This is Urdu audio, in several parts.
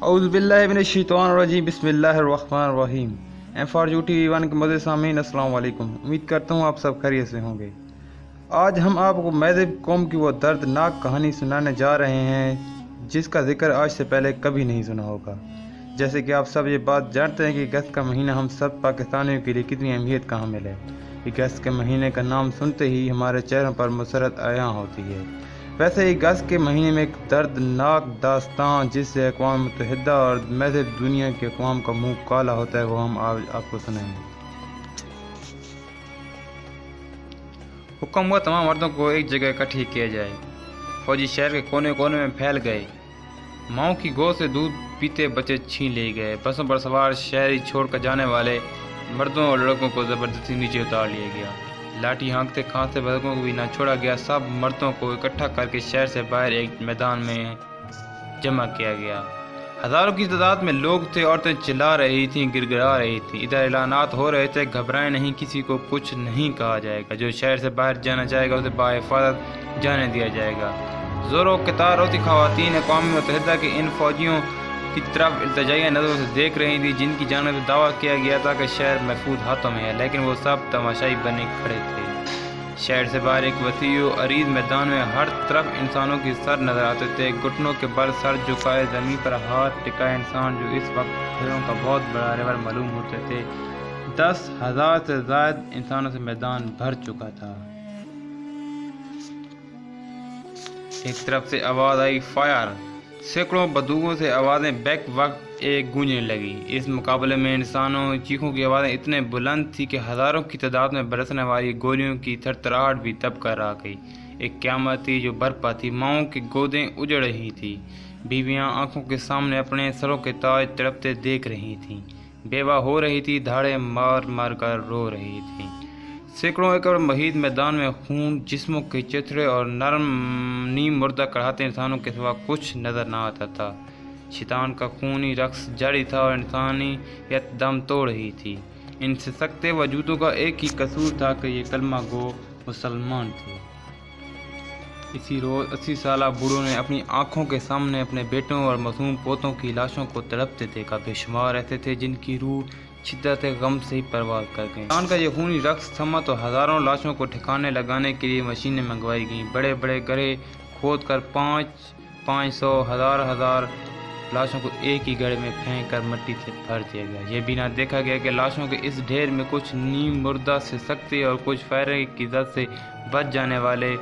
اعوذ باللہ من الشیطان الرجیم بسم اللہ الرحمن الرحیم۔ M4U-TV1 کے مدد سامعین السلام علیکم، امید کرتا ہوں آپ سب خیریت سے ہوں گے۔ آج ہم آپ کو مہذب قوم کی وہ دردناک کہانی سنانے جا رہے ہیں جس کا ذکر آج سے پہلے کبھی نہیں سنا ہوگا۔ جیسے کہ آپ سب یہ بات جانتے ہیں کہ اگست کا مہینہ ہم سب پاکستانیوں کے لیے کتنی اہمیت کا حامل ہے۔ اگست کے مہینے کا نام سنتے ہی ہمارے چہروں پر مسرت عیاں ہوتی ہے۔ ویسے اگست کے مہینے میں ایک دردناک داستان جس سے اقوام متحدہ اور مہذب دنیا کے اقوام کا منہ کالا ہوتا ہے وہ ہم آج آپ کو سنائیں گے۔ حکم ہوا تمام مردوں کو ایک جگہ اکٹھی کیا جائے۔ فوجی شہر کے کونے کونے میں پھیل گئے۔ ماؤں کی گود سے دودھ پیتے بچے چھین لیے گئے۔ بسوں پر سوار شہری چھوڑ کر جانے والے مردوں اور لڑکوں کو زبردستی نیچے اتار لیا گیا۔ لاٹھی ہانکتے کھانستے بزرگوں کو بھی نہ چھوڑا گیا۔ سب مردوں کو اکٹھا کر کے شہر سے باہر ایک میدان میں جمع کیا گیا۔ ہزاروں کی تعداد میں لوگ تھے، عورتیں چلا رہی تھیں، گڑ گڑا رہی تھیں۔ ادھر اعلانات ہو رہے تھے، گھبرائیں نہیں، کسی کو کچھ نہیں کہا جائے گا۔ جو شہر سے باہر جانا چاہے گا اسے باحفاظت جانے دیا جائے گا۔ زور و قطار ہوتی خواتین اقوام متحدہ کے ان فوجیوں کی طرف التجائیہ نظروں سے دیکھ رہی تھیں جن کی جانب سے دعویٰ کیا گیا تھا کہ شہر محفوظ ہاتھوں میں ہے، لیکن وہ سب تماشائی بنے کھڑے تھے۔ شہر سے باہر ایک وسیع و عریض میدان میں ہر طرف انسانوں کی سر نظر آتے تھے، گھٹنوں کے بل سر جھکائے زمین پر ہاتھ ٹکائے انسان جو اس وقت بھیڑوں کا بہت بڑا ریور معلوم ہوتے تھے۔ 10,000 سے زائد انسانوں سے میدان بھر چکا تھا۔ ایک طرف سے آواز آئی فائر! سینکڑوں بندوقوں سے آوازیں بیک وقت ایک گونجنے لگی۔ اس مقابلے میں انسانوں چیخوں کی آوازیں اتنے بلند تھی کہ ہزاروں کی تعداد میں برسنے والی گولیوں کی تھرتھراہٹ بھی دب کر آ گئی۔ ایک قیامت تھی جو برپا تھی۔ ماؤں کی گودیں اجڑ رہی تھیں، بیویاں آنکھوں کے سامنے اپنے سروں کے تاج تڑپتے دیکھ رہی تھیں، بیوہ ہو رہی تھی، دھاڑے مار مار کر رو رہی تھیں۔ سینکڑوں ایکڑ محیط میدان میں خون، جسموں کے چتھڑے اور نرم نیم مردہ کڑھاتے انسانوں کے سوا کچھ نظر نہ آتا تھا۔ شیطان کا خونی رقص جاری تھا اور انسانیت دم توڑ رہی تھی۔ ان سے سکتے وجودوں کا ایک ہی قصور تھا کہ یہ کلمہ گو مسلمان تھے۔ اسی روز 80 سالہ بوڑھوں نے اپنی آنکھوں کے سامنے اپنے بیٹوں اور معصوم پوتوں کی لاشوں کو تڑپتے دیکھا۔ بے شمار ایسے تھے جن کی روح شدت غم سے ہی پرواز کر گئی۔ شیطان کا یہ خونی رقص تھما تو ہزاروں لاشوں کو ٹھکانے لگانے کے لیے مشینیں منگوائی گئیں۔ بڑے بڑے گڑھے کھود کر 500 ہزار لاشوں کو ایک ہی گڑھے میں پھینک کر مٹی سے بھر دیا گیا۔ یہ بھی نہ دیکھا گیا کہ لاشوں کے اس ڈھیر میں کچھ نیم مردہ سے سکتے اور کچھ فائرنگ کی زد سے بچ جانے والے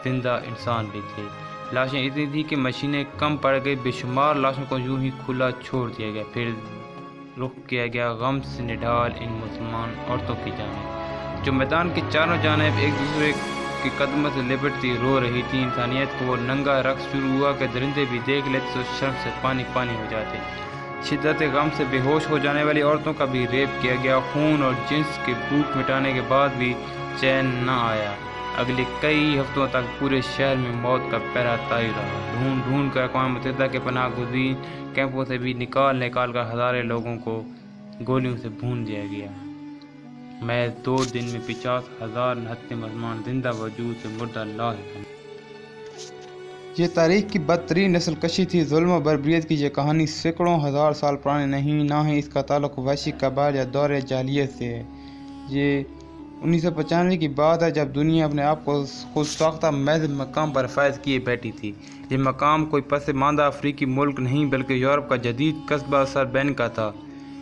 زندہ انسان بھی تھے۔ لاشیں اتنی تھیں کہ مشینیں کم پڑ گئی۔ بے شمار لاشوں کو یوں ہی کھلا چھوڑ دیا گیا۔ پھر رخ کیا گیا غم سے نڈھال ان مسلمان عورتوں کی جانب جو میدان کے چاروں جانب ایک دوسرے کے قدموں سے لپٹتی رو رہی تھی۔ انسانیت کو وہ ننگا رقص شروع ہوا کہ درندے بھی دیکھ لیتے تو شرم سے پانی پانی ہو جاتے۔ شدت غم سے بے ہوش ہو جانے والی عورتوں کا بھی ریپ کیا گیا۔ خون اور جنس کے بھوک مٹانے کے بعد بھی چین نہ آیا۔ اگلے کئی ہفتوں تک پورے شہر میں موت کا پہرا طاری رہا۔ ڈھونڈ ڈھونڈ کر اقوام متحدہ کے پناہ گزین کیمپوں سے بھی نکال کر ہزاروں لوگوں کو گولیوں سے بھون دیا گیا۔ محض 2 دن میں 50,000 نہتے مسلمان زندہ وجود سے مردہ لاحق ہیں۔ یہ تاریخ کی بدترین نسل کشی تھی۔ ظلم و بربریت کی یہ کہانی سینکڑوں ہزار سال پرانی نہیں، نہ ہی اس کا تعلق وحشی قبائل یا دور جاہلیت سے ہے۔ یہ 1995 کی بات ہے جب دنیا اپنے آپ کو خود ساختہ مہذب مقام پر فائز کیے بیٹھی تھی۔ یہ مقام کوئی پسماندہ افریقی ملک نہیں بلکہ یورپ کا جدید قصبہ سربینکا تھا۔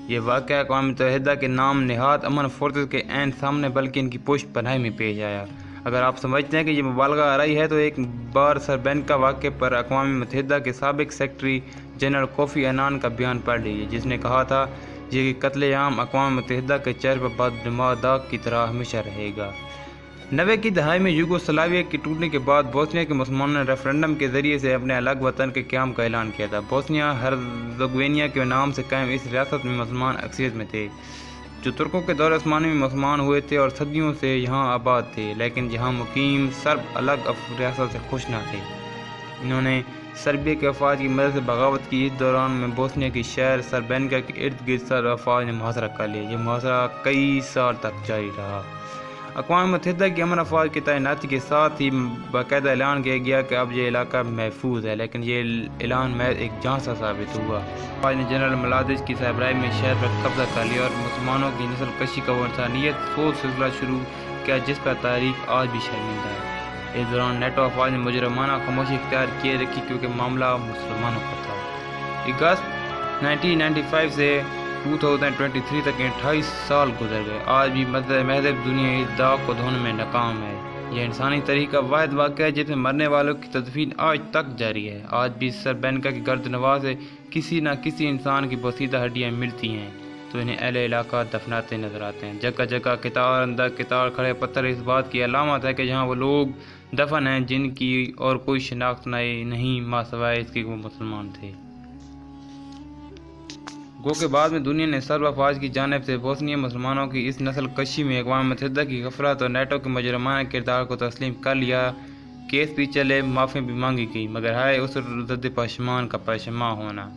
یہ واقعہ اقوام متحدہ کے نام نہاد امن فورسز کے عین سامنے بلکہ ان کی پشت پناہی میں پیش آیا۔ اگر آپ سمجھتے ہیں کہ یہ مبالغہ آرائی ہے تو ایک بار سربینکا واقعے پر اقوام متحدہ کے سابق سیکرٹری جنرل کوفی عنان کا بیان پڑھ لیجیے، جس نے کہا تھا یہ قتل عام اقوام متحدہ کے چہرے پر بدنما داغ کی طرح ہمیشہ رہے گا۔ 90 کی دہائی میں یوگوسلاویہ کے ٹوٹنے کے بعد بوسنیا کے مسلمانوں نے ریفرنڈم کے ذریعے سے اپنے الگ وطن کے قیام کا اعلان کیا تھا۔ بوسنیا ہرزگوینیا کے نام سے قائم اس ریاست میں مسلمان اکثریت میں تھے جو ترکوں کے دور عثمانی میں مسلمان ہوئے تھے اور صدیوں سے یہاں آباد تھے، لیکن یہاں مقیم سرب الگ ریاست سے خوش نہ تھے۔ انہوں نے سربیا کے افواج کی مدد سے بغاوت کی۔ اس دوران میں بوسنیا کی شہر سربینکا کے ارد گرد سرب افواج نے محاصرہ کر لیا۔ یہ محاصرہ کئی سال تک جاری رہا۔ اقوام متحدہ کی امن افواج کی تعیناتی کے ساتھ ہی باقاعدہ اعلان کیا گیا کہ اب یہ علاقہ محفوظ ہے، لیکن یہ اعلان محض ایک جھانسا ثابت ہوا۔ افواج نے جنرل ملازج کی صحبراہی میں شہر پر قبضہ کر لیا اور مسلمانوں کی نسل کشی کا وہ انسانیت سوز سلسلہ شروع کیا جس پر تاریخ آج بھی شرمندہ ہے۔ اس دوران نیٹو افواج نے مجرمانہ خاموشی اختیار کیے رکھی کیونکہ معاملہ مسلمانوں کا تھا۔ اگست 1995 سے 2023 تک 28 سال گزر گئے، آج بھی مہذب دنیا اس داغ کو دھونے میں ناکام ہے۔ یہ انسانی تاریخ کا واحد واقعہ ہے جس میں مرنے والوں کی تدفین آج تک جاری ہے۔ آج بھی سربینکا کی گرد نواح سے کسی نہ کسی انسان کی بوسیدہ ہڈیاں ملتی ہیں تو انہیں اہل علاقہ دفناتے نظر آتے ہیں۔ جگہ جگہ قطار اندر قطار کھڑے پتھر اس بات کی علامت ہے کہ جہاں وہ لوگ دفن ہیں جن کی اور کوئی شناخت نہیں ماں سوائے اس کی وہ مسلمان تھے۔ گو کہ بعد میں دنیا نے سرب افواج کی جانب سے بوسنیہ مسلمانوں کی اس نسل کشی میں اقوام متحدہ کی غفلت اور نیٹو کے مجرمانہ کردار کو تسلیم کر لیا۔ کیس بھی چلے، معافی بھی مانگی گئی، مگر ہائے اس رد پشمان کا پشیماں ہونا۔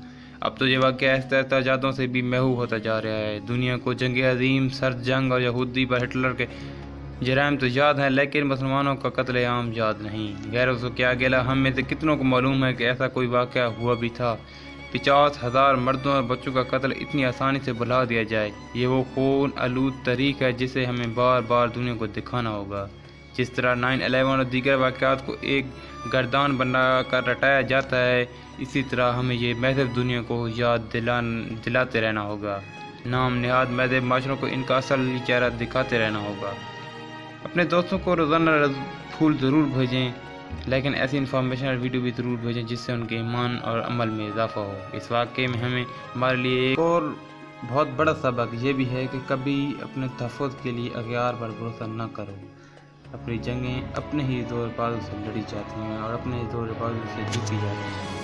اب تو یہ واقعہ احتجاجوں سے بھی محو ہوتا جا رہا ہے۔ دنیا کو جنگ عظیم، سرد جنگ اور یہودی پر ہٹلر کے جرائم تو یاد ہیں، لیکن مسلمانوں کا قتل عام یاد نہیں۔ غیروں سے کیا گلہ، ہم میں سے کتنوں کو معلوم ہے کہ ایسا کوئی واقعہ ہوا بھی تھا؟ 50,000 مردوں اور بچوں کا قتل اتنی آسانی سے بھلا دیا جائے، یہ وہ خون آلود تاریخ ہے جسے ہمیں بار بار دنیا کو دکھانا ہوگا۔ جس طرح 9/11 اور دیگر واقعات کو ایک گردان بنا کر رٹایا جاتا ہے، اسی طرح ہمیں یہ مہذب دنیا کو یاد دلاتے رہنا ہوگا۔ نام نہاد مہذب معاشروں کو ان کا اصل چہرہ دکھاتے رہنا ہوگا۔ اپنے دوستوں کو روزانہ پھول ضرور بھیجیں، لیکن ایسی انفارمیشن ویڈیو بھی ضرور بھیجیں جس سے ان کے ایمان اور عمل میں اضافہ ہو۔ اس واقعے میں ہمارے لیے ایک اور بہت بڑا سبق یہ بھی ہے کہ کبھی اپنے تحفظ کے لیے اغیار پر بھروسہ نہ کرو۔ اپنی جنگیں اپنے ہی زور بازو سے لڑی جاتی ہیں اور اپنے ہی زور بازو سے جیتی جاتی ہیں۔